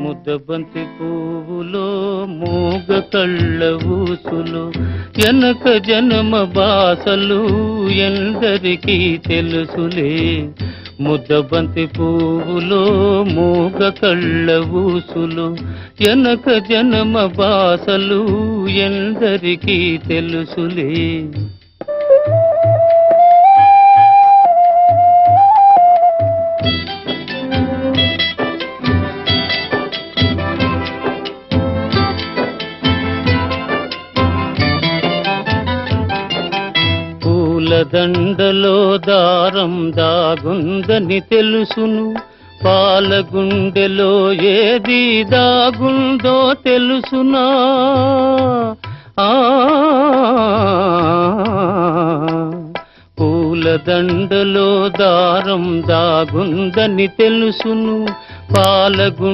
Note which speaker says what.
Speaker 1: ముద్దబంతి పువ్వులో మూగ కళ్ళ ఊసులు ఎనక జన్మ బాసలు ఎందరికీ తెలుసులే. ముద్దబంతి పువ్వులో మూగ కళ్ళ ఊసులు ఎనక జన్మ బాసలు ఎందరికీ తెలుసులే. దండలో దారం దాగుందని తెలుసును, పాలగుండెలో ఏది దాగుందో తెలుసునా. పూలదండలో దారం దాగుందని తెలుసును, పాలగుండె